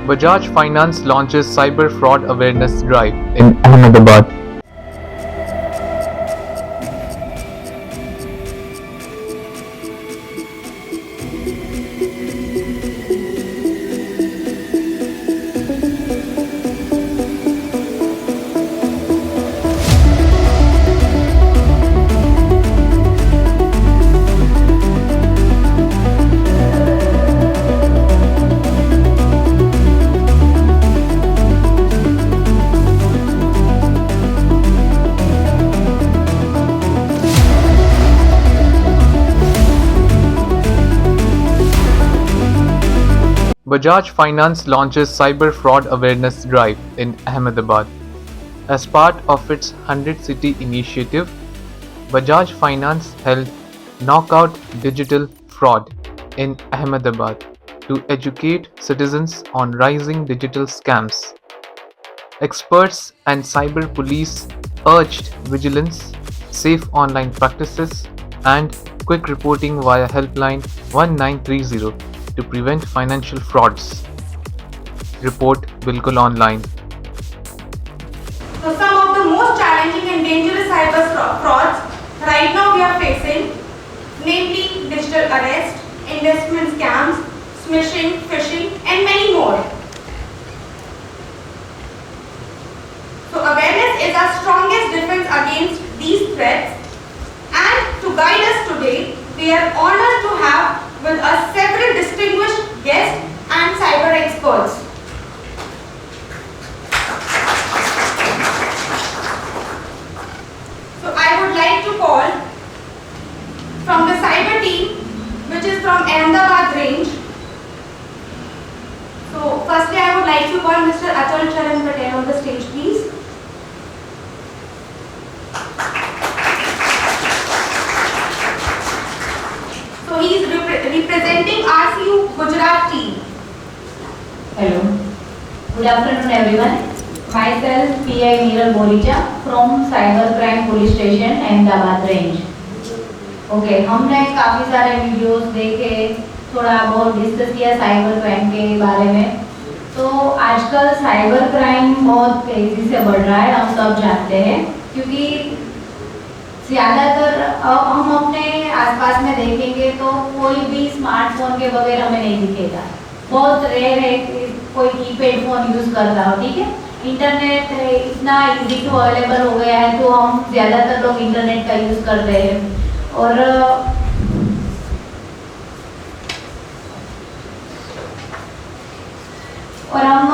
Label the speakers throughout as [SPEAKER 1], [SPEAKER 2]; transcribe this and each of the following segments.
[SPEAKER 1] Bajaj Finance launches Cyber Fraud Awareness Drive in Ahmedabad. Bajaj Finance launches Cyber Fraud Awareness Drive in Ahmedabad. As part of its 100 City initiative, Bajaj Finance held Knockout Digital Fraud in Ahmedabad to educate citizens on rising digital scams. Experts and cyber police urged vigilance, safe online practices, and quick reporting via helpline 1930 to prevent financial frauds. Report Bilkul Online.
[SPEAKER 2] So some of the most challenging and dangerous cyber frauds right now we are facing, namely digital arrest, investment scams, smishing, phishing, and many more. So awareness is our strongest defense against these threats, and to guide us today, we are honored to have with us several distinguished guests and cyber experts. So I would like to call from the cyber team, which is from Ahmedabad range. So firstly I would like to call Mr. Achal Charan Patel on the stage, please. So he is representing RCU Gujarat team.
[SPEAKER 3] Hello. Good afternoon everyone. Myself PI Neeral Bolija from Cyber Crime Police Station Ahmedabad range. Okay, हमने काफ़ी सारे videos देखे, थोड़ा बहुत discuss किया cyber crime के बारे में। तो आजकल साइबर क्राइम बहुत तेज़ी से बढ़ रहा है, हम सब जानते हैं, क्योंकि ज़्यादातर अब हम अपने आसपास में देखेंगे तो कोई भी स्मार्टफोन के बगैर हमें नहीं दिखेगा। बहुत रेयर है कि कोई कीपैड फ़ोन यूज़ करता हो, ठीक है। इंटरनेट इतना इजी टू अवेलेबल हो गया है तो हम ज़्यादातर लोग इंटरनेट का यूज़ करते हैं। और हम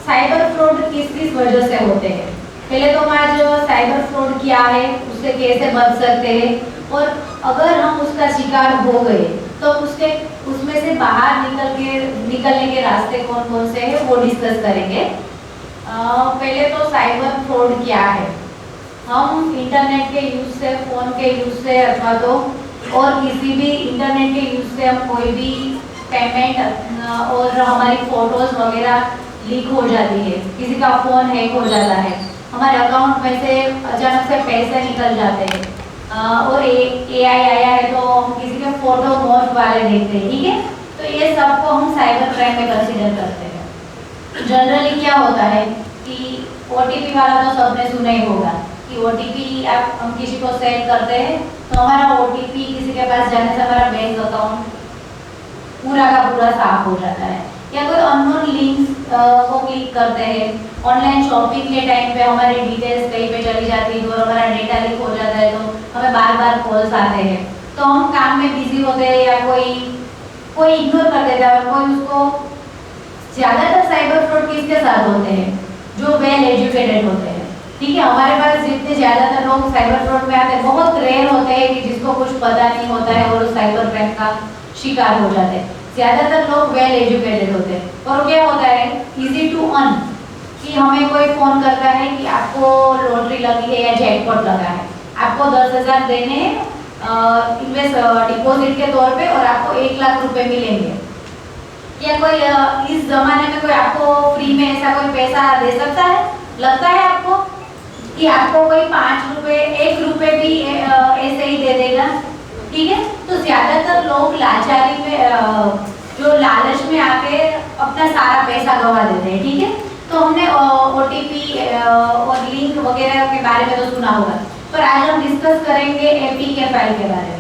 [SPEAKER 3] साइबर फ्रॉड किस वजह से होते हैं, पहले तो हमारा जो साइबर फ्रॉड क्या है, उससे कैसे बच सकते हैं, और अगर हम उसका शिकार हो गए तो उसमें से बाहर निकलने के रास्ते कौन कौन से हैं वो डिस्कस करेंगे। पहले तो साइबर फ्रॉड क्या है। हम इंटरनेट के यूज़ से, फ़ोन के यूज़ से अथवा तो और किसी भी इंटरनेट के यूज़ से हम कोई भी पेमेंट और हमारी फ़ोटोज़ वगैरह लीक हो जाती है, किसी का फ़ोन हैक हो जाता है, हमारे अकाउंट में से अचानक से पैसे निकल जाते हैं, और AI आया है तो हम किसी के फ़ोटो मौत वाले देखते हैं, ठीक है। तो ये सबको हम साइबर क्राइम में कंसिडर करते हैं। जनरली क्या होता है कि OTP वाला तो सबने सुना ही होगा कि OTP हम किसी को सेंड करते हैं तो हमारा OTP किसी के पास जाने से हमारा बैंक अकाउंट पूरा का पूरा साफ हो जाता है, या कोई अननोन लिंक्स को क्लिक करते हैं। ऑनलाइन शॉपिंग के टाइम पे हमारी डिटेल्स कहीं पे चली जाती है और हमारा डेटा लीक हो जाता है तो हमें बार बार कॉल्स आते हैं, तो हम काम में बिजी होते हैं या कोई इग्नोर कर देता है। कोई उसको ज़्यादातर साइबर फ्रॉड किसके साथ होते हैं, जो वेल एजुकेटेड होते हैं, ठीक है। हमारे पास जितने ज़्यादातर लोग साइबर फ्रॉड में आते हैं, बहुत रेयर होते हैं कि जिसको कुछ पता नहीं होता है और उस साइबर क्राइम का शिकार हो जाते हैं। ज़्यादातर लोग वेल एजुकेटेड होते हैं। और क्या होता है, इजी टू अर्न, कि हमें कोई फ़ोन करता है कि आपको लॉटरी लगी है या जैकपॉट लगा है, आपको 10,000 देने डिपॉजिट के तौर पे और आपको 1 लाख रुपए मिलेंगे। या कोई इस ज़माने में कोई आपको फ्री में ऐसा कोई पैसा दे सकता है? लगता है आपको कि आपको कोई 5 रुपए 1 रुपए भी ऐसे ही दे देगा, ठीक है। तो ज़्यादातर लोग लाचारी में जो लालच में आके अपना सारा पैसा गवा देते हैं, ठीक है। तो हमने OTP और लिंक वगैरह के बारे में तो सुना होगा, पर आज हम डिस्कस करेंगे APK फाइल के बारे में।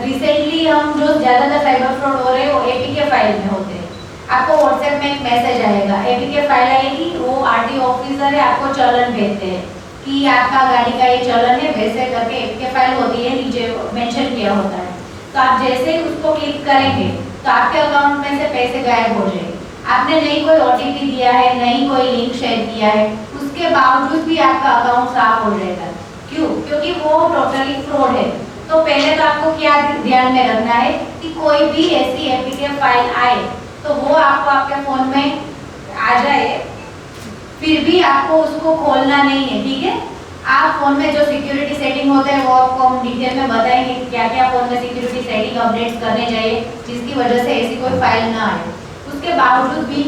[SPEAKER 3] रिसेंटली हम जो ज़्यादातर साइबर फ्रॉड हो रहे हैं वो APK फाइल में होते हैं। आपको WhatsApp में एक मैसेज आएगा, APK फाइल आएगी, वो RTO ऑफिसर है, आपको चालान भेजते हैं कि आपका गाड़ी का ये चालान है, वैसे करके APK फाइल होती है, नीचे मेंशन किया होता है। तो आप जैसे ही उसको क्लिक करेंगे तो आपके अकाउंट में से पैसे गायब हो जाएंगे। आपने नहीं कोई OTP दिया है, नहीं कोई लिंक शेयर किया है, उसके बावजूद भी आपका अकाउंट साफ हो जाएगा। क्यों? क्योंकि वो टोटली फ्रॉड है। तो पहले तो आपको क्या ध्यान में रखना है कि कोई भी ऐसी APK फाइल आए तो वो आपको आपके फोन में आ जाए, फिर भी आपको उसको खोलना नहीं है, ठीक है। आप फोन में जो सिक्योरिटी सेटिंग होते हैं वो आपको हम डिटेल में बताएंगे क्या क्या फोन में सिक्योरिटी सेटिंग अपडेट्स करने चाहिए जिसकी वजह से ऐसी कोई फाइल ना आए। उसके बावजूद भी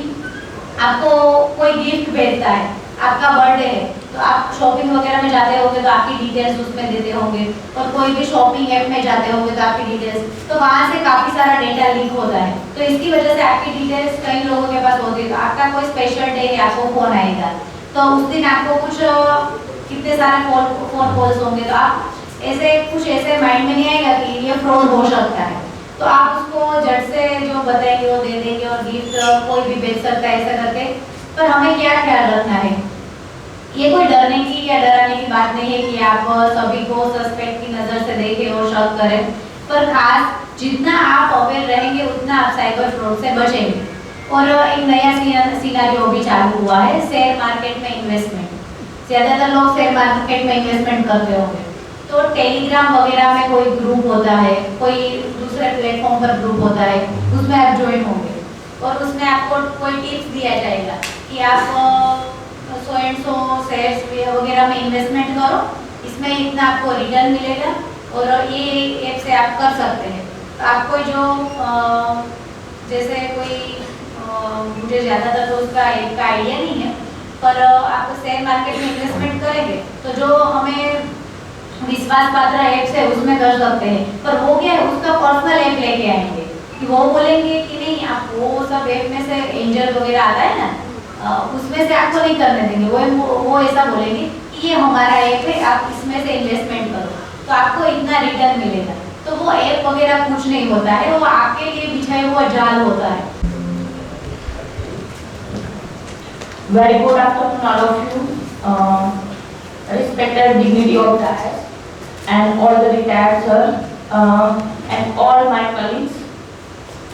[SPEAKER 3] आपको कोई गिफ्ट भेजता है, आपका बर्थडे है, तो आप शॉपिंग वगैरह में जाते होंगे तो आपकी डिटेल्स उसमें देते होंगे, और कोई भी शॉपिंग ऐप में जाते होंगे तो आपकी डिटेल्स, तो वहाँ से काफ़ी सारा डेटा लीक होता है। तो इसकी वजह से आपकी डिटेल्स कई लोगों के पास होती है। तो आपका कोई स्पेशल डे है, आपको फ़ोन आएगा, तो उस दिन आपको कुछ कितने सारे फोन कॉल्स होंगे, तो आप ऐसे कुछ ऐसे माइंड में नहीं आएगा कि ये फ्रॉड हो सकता है, तो आप उसको झट से जो बताएंगे वो दे देंगे, और गिफ्ट कोई भी भेज सकता है ऐसा करके। पर हमें क्या ख्याल रखना है, ये कोई डरने की या डराने की बात नहीं है कि आप सभी को सस्पेक्ट की नज़र से देखें और शक करें, पर खास जितना आप अवेयर रहेंगे उतना आप साइबर फ्रॉड से बचेंगे। और एक नया सिनेरियो भी चालू हुआ है, शेयर मार्केट में इन्वेस्टमेंट। ज़्यादातर लोग शेयर मार्केट में इन्वेस्टमेंट करते होंगे, तो टेलीग्राम वगैरह में कोई ग्रुप होता है, कोई दूसरे प्लेटफॉर्म पर ग्रुप होता है, उसमें आप ज्वाइन होंगे और उसमें आपको कोई टिप्स दिया जाएगा कि आप 100 एंड 100 शेयर्स वगैरह में इन्वेस्टमेंट करो, इसमें इतना आपको रिटर्न मिलेगा और ये ऐप से आप कर सकते हैं। तो आपको जो जैसे कोई मुझे ज़्यादातर तो उसका ऐप का आइडिया नहीं है, पर आप शेयर मार्केट में इन्वेस्टमेंट करेंगे तो जो हमें विश्वास पात्र ऐप्स है उसमें कर सकते हैं, पर वो क्या है, उसका पर्सनल ऐप लेके आएंगे कि वो बोलेंगे कि नहीं आप वो सब ऐप में से एंजल वगैरह आता है ना, उसमें से आपको नहीं करने देंगे। वो ऐसा बोलेंगे कि ये हमारा ऐप है, आप इसमें से इन्वेस्टमेंट करो तो आपको इतना रिटर्न मिलेगा। तो वो ऐप वगैरह कुछ नहीं होता है, वो आपके लिए बिछाया हुआ जाल होता है।
[SPEAKER 4] Very good afternoon all of you, respected dignity of dais and all the retired sir and all my colleagues,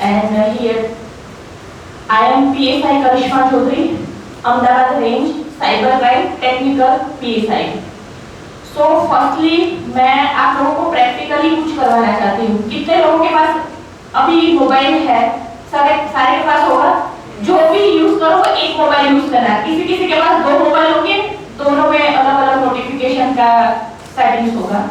[SPEAKER 4] and here I am PSI Karishma Chaudhary, Ahmedabad Range Cyber Crime Technical PSI. So firstly मैं आप लोगों को practically कुछ करवाना चाहती हूँ। कितने लोगों के पास अभी मोबाइल है? सारे के पास होगा। जो भी यूज करो वो एक मोबाइल यूज करना है। किसी के पास 2 मोबाइल होंगे, दोनों में अलग अलग नोटिफिकेशन का सेटिंग्स होगा।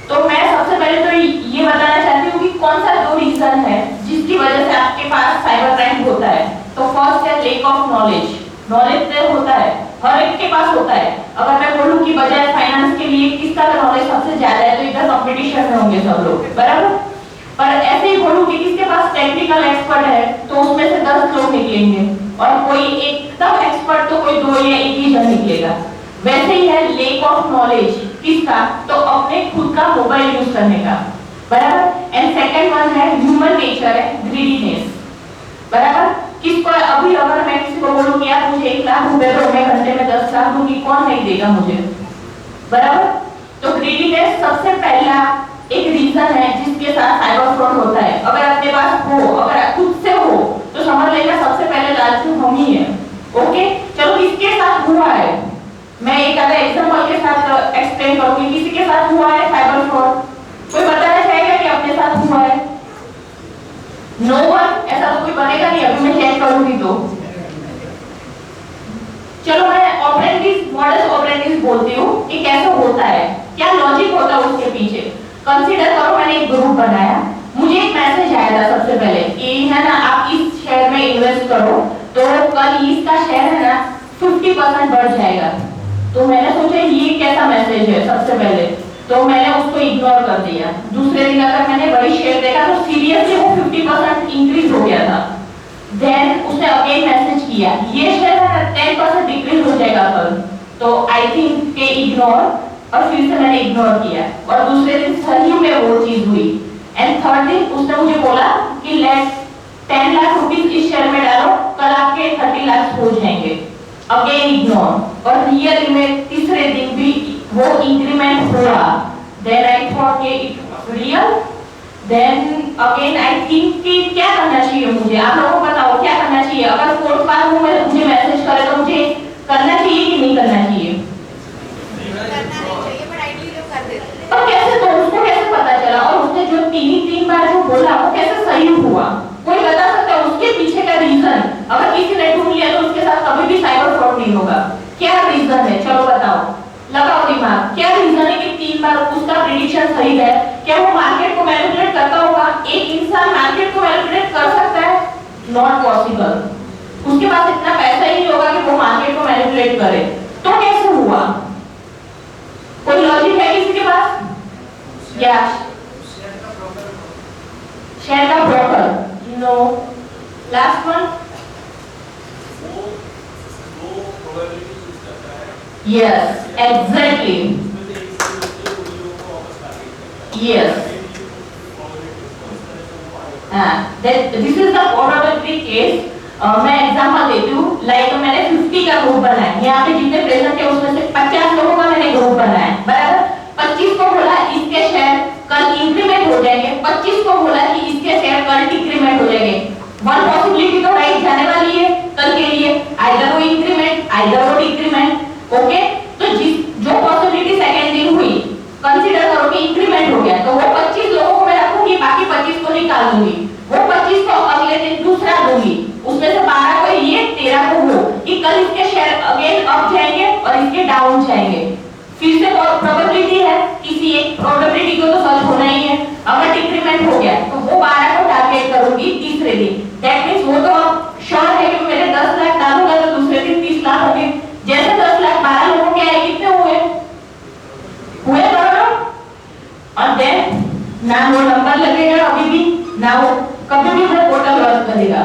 [SPEAKER 4] तो मैं सबसे पहले तो ये बताना चाहती हूँ कि कौन सा 2 रीजन है जिसकी वजह से आपके पास साइबर क्राइम होता है। तो फर्स्ट है लेक ऑफ नॉलेज। नॉलेज तो होता है, हर एक के पास होता है। अगर मैं बोलूँ कि बजाज फाइनेंस के लिए किसका नॉलेज सबसे ज्यादा है, तो इधर कंपटीशन में होंगे सब लोग, बराबर। पर ऐसे ही बोलूँ कि किसके पास टेक्निकल एक्सपर्ट है, तो उसमें से 10 लोग निकलेंगे, और कोई एकदम एक्सपर्ट तो कोई 2 या 1 ही जन निकलेगा। वैसे ही है लेक ऑफ नॉलेज किसका, तो अपने खुद का मोबाइल यूज करने का, बराबर। एंड सेकंड वन है ह्यूमन नेचर है ग्रीडीनेस, बराबर। किसको अभी अगर मैं किसी को बोलूं कि यार मुझे 1 लाख रुपए दो, मैं घंटे में 10 लाख दूंगी, कौन नहीं देगा मुझे, बराबर। तो ग्रीडीनेस सबसे पहला एक रीजन है जिसके साथ साइबर फ्रॉड होता है। अगर आपके पास हो, अगर खुद से हो, तो समझ लेना सबसे पहले लालचू हम ही है। ओके, चलो किसके साथ हुआ है, मैं एक आधा एग्जांपल के साथ एक्सप्लेन करूंगी। किसी के साथ हुआ है साइबर फ्रॉड, कोई बताना चाहेगा कि अपने साथ हुआ है? नो वन, ऐसा तो कोई बनेगा नहीं। अभी मैं चेक करूंगी तो चलो मैं ऑपरेंडिस मॉडल ऑपरेंडिस बोलती हूँ कि कैसे होता है, क्या लॉजिक होता है उसके पीछे। कंसीडर करो मैंने एक ग्रुप बनाया, मुझे एक मैसेज आया था सबसे पहले कि है ना आप इस शेयर में इन्वेस्ट करो तो कल इसका शेयर है ना 50% बढ़ जाएगा। तो मैंने सोचा ये कैसा मैसेज है, सबसे पहले तो मैंने उसको इग्नोर कर दिया। दूसरे दिन अगर मैंने वही शेयर देखा तो सीरियसली वो 50% इंक्रीज हो गया था, देन उसने अगेन मैसेज किया ये शेयर 10% डिक्रीज हो जाएगा कल, तो आई थिंक के इग्नोर, और फिर से मैंने इग्नोर किया और दूसरे दिन सही में वो चीज हुई। एंड थर्ड दिन उसने मुझे बोला कि लेट 10 लाख रुपीस इस शेयर में डालो, कल आपके 30 लाख हो जाएंगे, अगेन इग्नोर। और रियल में तीसरे दिन भी वो इंक्रीमेंट हुआ, देन आई थॉट कि it real, then again I think कि क्या करना चाहिए मुझे, आप लोगों को बताओ क्या करना चाहिए। अगर फोर्थ बार वो मुझे मैसेज करे तो मुझे करना चाहिए कि नहीं करना चाहिए? तो कैसे, तो उसको कैसे पता चला, और उसने जो तीन बार जो बोला वो कैसे सही हुआ? कोई बता सकता है उसके पीछे का रीजन? अगर किसी ने ढूंढ लिया तो उसके साथ कभी भी साइबर फ्रॉड नहीं होगा। क्या रीजन है, चलो बताओ, लगाओ दिमाग, क्या रीजन है कि 3 बार उसका प्रेडिक्शन सही है? क्या वो मार्केट को मैनिपुलेट करता होगा? एक इंसान मार्केट को मैनिपुलेट कर सकता है? Not possible. उसके पास इतना पैसा ही नहीं होगा कि वो मार्केट को मैनिपुलेट करे, तो कैसे हुआ? कोई लॉजिक है किसी के पास? या शेयर का broker? No. Last one? Yes, exactly, yes. This is the probability case. मैं एग्जांपल देती हूँ, लाइक मैंने 50 का ग्रुप बनाया, यहाँ पे जितने प्रेजेंट है उसमें से 50 लोगों का मैंने ग्रुप बनाया, बराबर। 25 को बोला इसके शेयर कल इंक्रीमेंट हो जाएंगे, 25 को बोला कि इसके शेयर कल डिक्रीमेंट हो जाएंगे। वन पॉसिबिलिटी तो राइट जाने वाली है कल के लिए, आइदर वो इंक्रीमेंट आइदर वो डिक्रीमेंट। ओके, तो जो पॉसिबिलिटी सेकंड दिन हुई, कंसीडर करो कि इंक्रीमेंट हो गया, तो वो 25 लोगों को मैं रखूंगी, बाकी 25 को निकाल दूंगी। वो 25 को अगले दिन दूसरा दूंगी, उसमें से 12 को ये 13 को वो, कि कल इसके शेयर अगेन अप जाएंगे और इसके डाउन जाएंगे। फिर से प्रोबेबिलिटी है, किसी एक प्रोबेबिलिटी को तो सच होना ही है। अगर डिक्रीमेंट हो गया तो वो 12 को टारगेट करूंगी तीसरे दिन। दैट मींस वो तो अब श्योर है कि मेरे 10 लाख डालूंगा तो दूसरे दिन 30 लाख होंगे। जैसे 10 लाख 12 लोगों के आए, कितने हुए करोड़? और देन ना वो नंबर लगेगा अभी भी, ना वो कभी भी वो पोर्टल वर्क करेगा।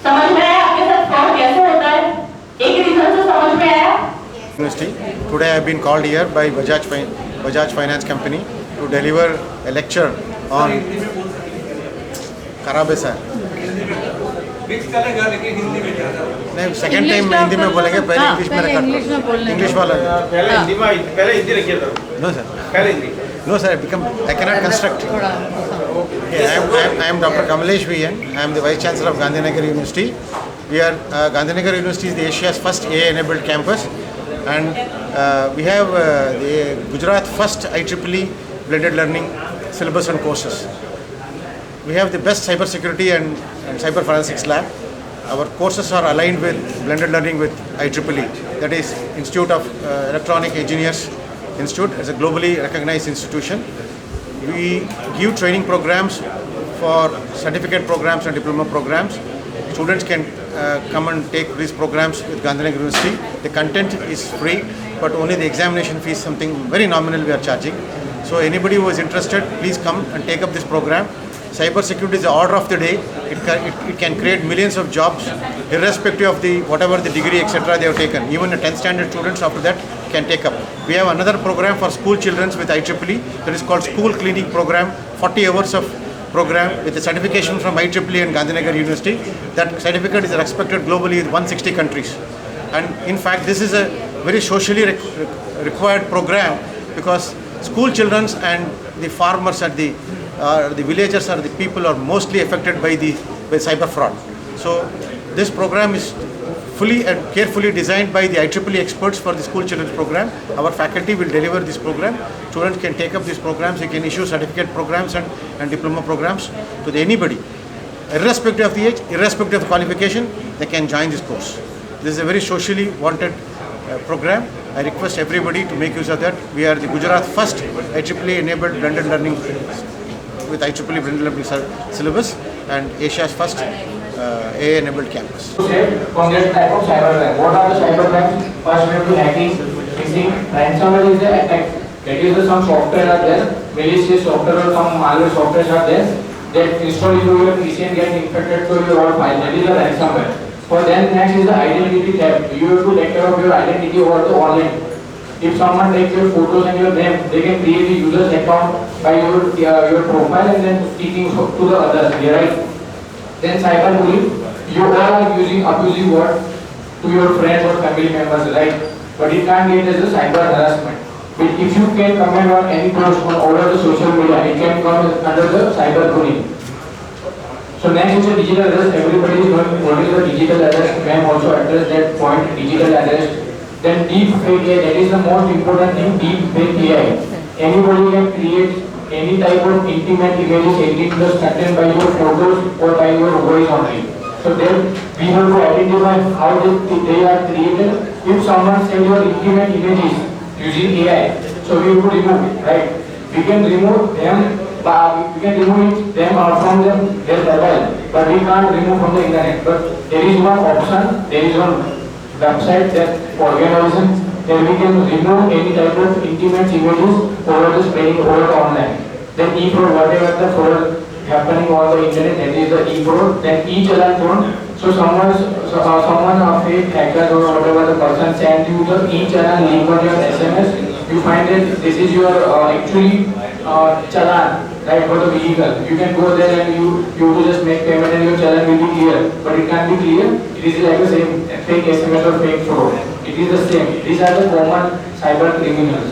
[SPEAKER 4] समझ में आया आपके साथ फ्रॉड कैसे होता है? एक रीजन से समझ में आया?
[SPEAKER 5] University. Today I have been called here by Bajaj Finance Company to deliver a lecture on खराब है सर। नहीं, सेकंड टाइम हिंदी में बोलेंगे, पहले इंग्लिश में रखा। इंग्लिश वाला
[SPEAKER 6] पहले हिंदी रखिए सर।
[SPEAKER 5] नो सर,
[SPEAKER 6] पहले Hindi.
[SPEAKER 5] no sir, I cannot construct. I am Dr. Kamalesh VN. I am the Vice Chancellor of Gandhinagar University. We are Gandhinagar University is the Asia's first AI-enabled campus, and we have the Gujarat first IEEE blended learning syllabus and courses. We have the best cyber security and cyber forensics lab. Our courses are aligned with blended learning with IEEE, that is Institute of Electronic Engineers Institute. It's a globally recognized institution. We give training programs for certificate programs and diploma programs. Students can come and take these programs with Gandhinagar University. The content is free, but only the examination fee is something very nominal we are charging. So anybody who is interested, please come and take up this program. Cyber security is the order of the day. It can create millions of jobs, irrespective of the whatever the degree etc. they have taken. Even a 10th standard students after that can take up. We have another program for school children with IEEE that is called School Cleaning Program. 40 hours of program with a certification from IEEE and Gandhinagar University. That certificate is respected globally in 160 countries. And in fact, this is a very socially required program, because school children and the farmers and the villagers are the people are mostly affected by cyber fraud. So this program is fully and carefully designed by the IEEE experts for the school children's program. Our faculty will deliver this program. Students can take up these programs. They can issue certificate programs and diploma programs to anybody, irrespective of the age, irrespective of qualification. They can join this course. This is a very socially wanted program. I request everybody to make use of that. We are the Gujarat first IEEE enabled blended learning with IEEE blended learning syllabus and Asia's first AI enabled campus.
[SPEAKER 7] On this type of cyber crime, what are the cyber crimes? First will be hacking, phishing, ransomware is the attack. That is some software are there, malicious software or some malware software are there. that install into your PC and get infected to your old file. That is the ransomware. For then next is the identity theft. You have to take care of your identity over the online. If someone takes your photos and your name, they can create a user's account by your profile and then speaking to the others. Right? Then cyberbullying. You all are using abusive words to your friends or family members, right? But it can't get as a cyber harassment. But if you can comment on any post on over the social media, it can come under the cyberbullying. So next is the digital arrest. Everybody is knowing what is the digital arrest. Ma'am also addressed that point, digital arrest. Then deep fake AI, that is the most important thing, deep fake AI. Anybody can create any type of intimate images, editing the content by your photos or by your voice only. So then we have to identify how they are created. If someone sends your intimate images using AI, so we have to remove it, right? We can remove them, we can remove them from their mobile, but we can't remove from the internet. But there is one option, there is one website that organization that we can remove any type of intimate images over the spreading over the online. Then e-fraud, whatever the fraud happening on the internet, that is the e-fraud. Then e-challan fraud. So someone a fake hacker or whatever the person send you the e-challan link on your SMS. You find that this is your actually challan, right, for the vehicle. You can go there and you will just make payment and your challan will be clear. But it can't be clear. It is like the same fake SMS or fake fraud. It is the same. These are the common cyber criminals.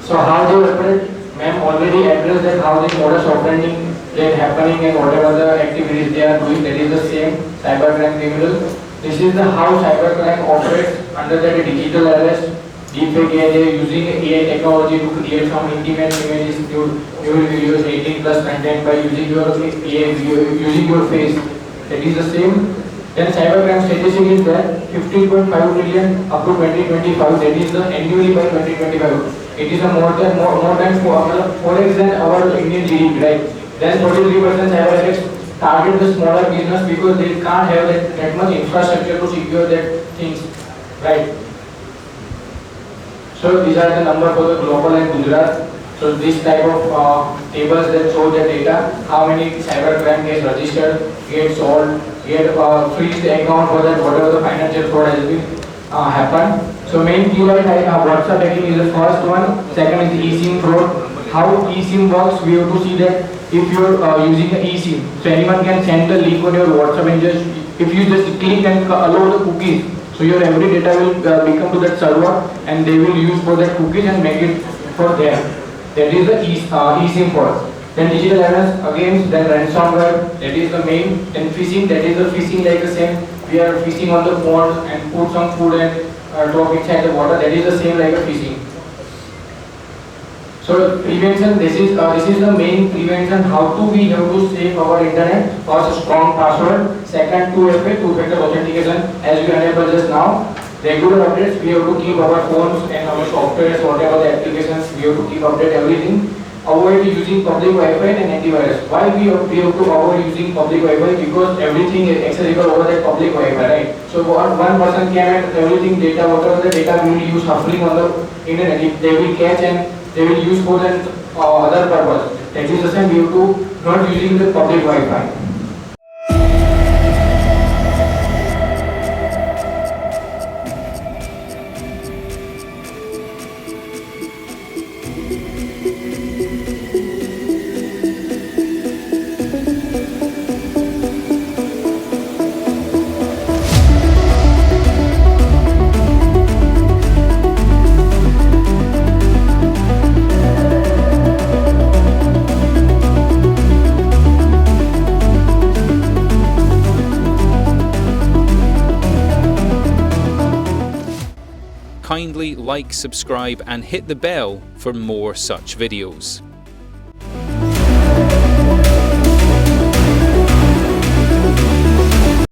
[SPEAKER 7] So how they operate? Ma'am already addressed that how the modus operandi that happening and whatever the activities they are doing, that is the same cybercrime criminal. This is the how cybercrime operates under the digital arrest. Deepfake AI, they are using AI technology to create some intimate images, new videos, 18+ content by using your AI, using your face. That is the same. Then cybercrime statistic is that 15.5 trillion up to 2025. That is the annually by 2025. It is a more than 4x than our Indian GDP, right? Then 43% cyber attacks target the smaller business because they can't have that much infrastructure to secure that things, right? So these are the numbers for the global and Gujarat. So this type of tables that show the data, how many cybercrime gets registered, get solved, get freeze the account for that whatever the financial fraud has been happened. So main key right WhatsApp hacking is the first one. Second is eSIM fraud. How eSIM works, we have to see that if you are using the eSIM, so anyone can send the link on your WhatsApp and just if you just click and allow the cookies, so your every data will become to that server and they will use for that cookies and make it for them. That is the eSIM fraud. Then digital arrest again, then ransomware, that is the main. Then phishing, that is the phishing like the same. We are phishing on the phone and put some food and drop inside the water. That is the same like a phishing. So prevention, this is the main prevention. How to we have to save our internet? First, strong password. Second, 2FA, two-factor authentication, as we enabled just now. Regular updates, we have to keep our phones and our softwares, whatever the applications, we have to keep update everything. Avoid using public Wi-Fi and antivirus. Why we have to avoid using public Wi-Fi? Because everything is accessible over that public Wi-Fi, right? So one person can and everything data, whatever the data we will use suffering on the internet, if they will catch and they will use for that other purpose. That is the same, we have to not using the public Wi-Fi.
[SPEAKER 8] Kindly like, subscribe and hit the bell for more such videos.